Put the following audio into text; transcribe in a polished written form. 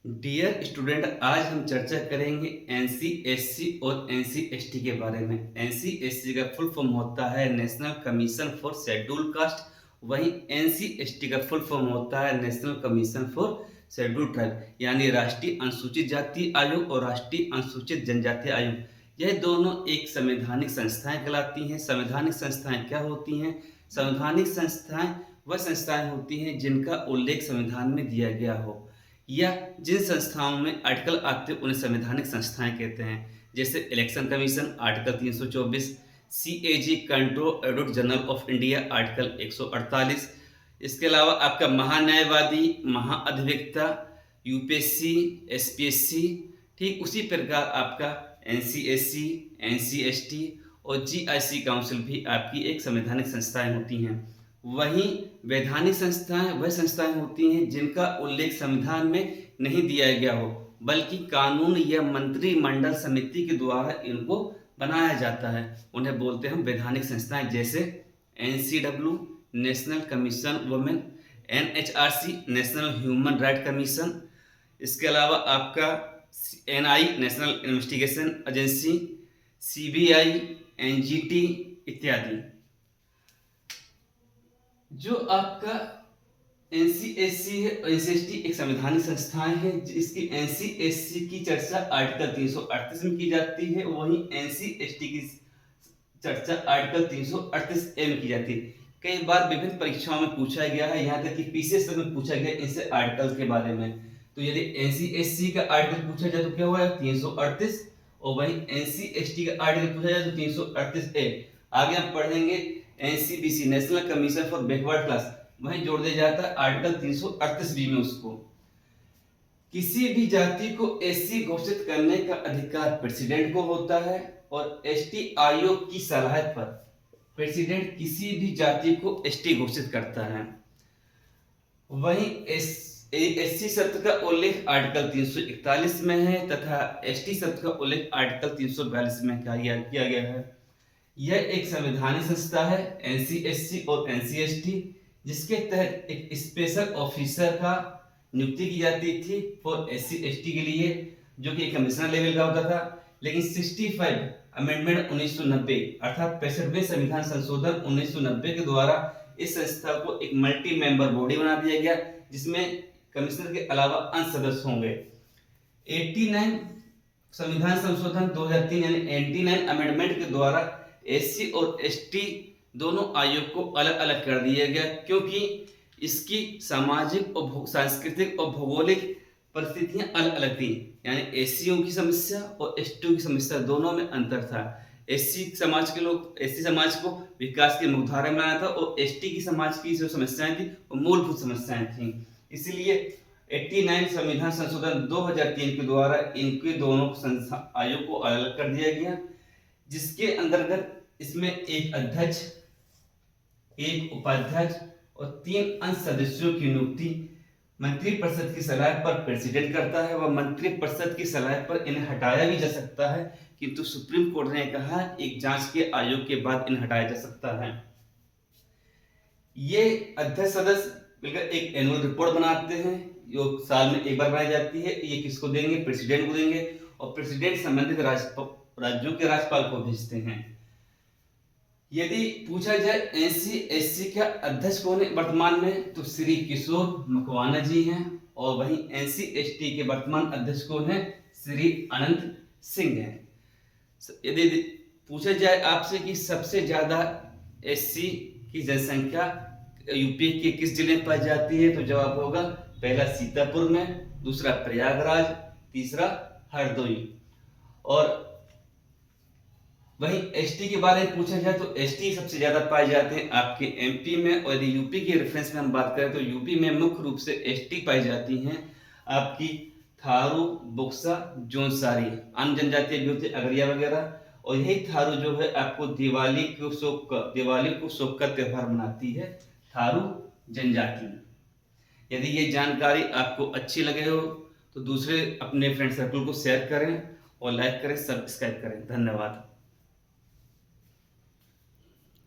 Dear student, आज हम चर्चा करेंगे एनसीएससी और एनसीएसटी के बारे में। एनसीएससी का फुल फॉर्म होता है national commission for schedule caste. वहीं एनसीएसटी का फुल फॉर्म होता है national commission for schedule tribe, यानी राष्ट्रीय अनुसूचित जाति आयोग और राष्ट्रीय अनुसूचित जनजाति आयोग। यह दोनों एक संवैधानिक संस्थाएं कहलाती हैं। संवैधानिक संस्थाएं क्या होती हैं? संवैधानिक संस्थाएं वह संस्थाएं होती हैं जिनका उल्लेख संविधान में दिया गया हो, या जिन संस्थाओं में आर्टिकल आते हैं उन्हें संवैधानिक संस्थाएं कहते हैं। जैसे election commission article 324, CAG control audit general of India article 148। इसके अलावा आपका महान्यायवादी, महाअधिवक्ता, यूपीएससी, एसपीएससी। ठीक उसी प्रकार आपका एनसीएससी, एनसीएसटी और जीआईसी काउंसिल भी आपकी एक संवैधानिक संस्थाएं होती हैं। वहीं वैधानिक संस्थाएं वह संस्थाएं होती हैं जिनका उल्लेख संविधान में नहीं दिया गया हो, बल्कि कानून या मंत्रिमंडल समिति के द्वारा इनको बनाया जाता है। उन्हें बोलते हैं हम वैधानिक संस्थाएं। जैसे NCW, national commission women, NHRC, national human right commission. इसके अलावा आपका NI, national investigation agency, CBI, NGT इत्यादि। जो आपका एनसीएससी है, एनसीएसटी एक संवैधानिक संस्थाएं है। इसकी एनसीएससी की चर्चा आर्टिकल 338 में की जाती है, वहीं एनसीएसटी की चर्चा आर्टिकल 338 ए में की जाती है। कई बार विभिन्न परीक्षाओं में पूछा गया है, यहाँ तक कि पीसीएस तक में पूछा गया इनसे आर्टिकल के बारे में। तो यदि एनसीएससी का आर्टिकल पूछा जाए तो क्या हुआ 338, और वहीं एनसीएसटी का आर्टिकल पूछा जाए तो 338 ए। आगे हम पढ़ेंगे NCBC, national commission for backward class, वहीं जोड़ दिया जाता है आर्टिकल 338 बी में। उसको किसी भी जाति को एससी घोषित करने का अधिकार प्रेसिडेंट को होता है, और एसटी आयोग की सलाह पर प्रेसिडेंट किसी भी जाति को एसटी घोषित करता है। वहीं एससी शब्द का उल्लेख आर्टिकल 341 में है तथा एसटी शब्द का उल्लेख आर्टिकल 342 में किया गया है। यह एक संवैधानिक संस्था है एनसीएससी और एनसीएसटी, जिसके तहत एक स्पेशल ऑफिसर का नियुक्ति की जाती थी फॉर एससी एसटी के लिए, जो कि एक कमिश्नर लेवल का होता था। लेकिन 65 अमेंडमेंट 1990 अर्थात 65वें संविधान संशोधन 1990 के द्वारा इस संस्था को एक मल्टी मेंबर बॉडी बना दिया गया, जिसमें कमिश्नर के अलावा अन्य सदस्य होंगे। 89 संविधान संशोधन 2003 यानी 89 अमेंडमेंट के द्वारा एससी और एसटी दोनों आयोग को अलग अलग कर दिया गया, क्योंकि इसकी सामाजिक और सांस्कृतिक और भौगोलिक परिस्थितियां अलग अलग थी। यानी एससीओ की समस्या और एसटीओ की समस्या दोनों में अंतर था। एससी समाज के लोग एससी समाज को विकास की मुख्यधारा में लाना था, और एसटी की समाज की जो समस्याएं थी वो मूलभूत समस्याएं थी। इसलिए 89 संविधान संशोधन 2003 के द्वारा इनके दोनों आयोग को अलग कर दिया गया, जिसके अंतर्गत इसमें एक अध्यक्ष, एक उपाध्यक्ष और 3 अन्य सदस्यों की नियुक्ति मंत्रिपरिषद की सलाह पर प्रेसिडेंट करता है। वह मंत्रिपरिषद की सलाह पर इन्हें हटाया भी जा सकता है, किंतु सुप्रीम कोर्ट ने कहा एक जांच के आयोग के बाद इन्हें हटाया जा सकता है। ये अध्यक्ष सदस्य मिलकर एक एनुअल रिपोर्ट बनाते हैं, जो साल में एक बार बनाई जाती है। ये किसको देंगे? प्रेसिडेंट को देंगे, और प्रेसिडेंट संबंधित राज्यों के राज्यपाल को भेजते हैं। यदि पूछा जाए एनसीएससी का अध्यक्ष कौन है वर्तमान में, तो श्री किशोर मकवाना जी हैं, और वहीं एनसीएसटी के वर्तमान अध्यक्ष कौन है? श्री अनंत सिंह हैं। यदि पूछा जाए आपसे कि सबसे ज्यादा एससी की जनसंख्या यूपी के किस जिले में पाई जाती है, तो जवाब होगा पहला सीतापुर में, दूसरा प्रयागराज, तीसरा हरदोई। और वहीं एसटी के बारे में पूछा जाए तो एसटी सबसे ज्यादा पाए जाते हैं आपके एमपी में, और यदि यूपी के रेफरेंस में हम बात करें तो यूपी में मुख्य रूप से एसटी पाई जाती हैं आपकी थारू, बुक्सा, जौनसारी। अन्य जनजातियां भी होती है अगरिया वगैरह, और यही थारू जो है आपको दिवाली को शोक का त्योहार मनाती है थारू जनजाति। यदि ये जानकारी आपको अच्छी लगे हो तो दूसरे अपने फ्रेंड सर्कल को शेयर करें और लाइक करें, सब्सक्राइब करें। धन्यवाद।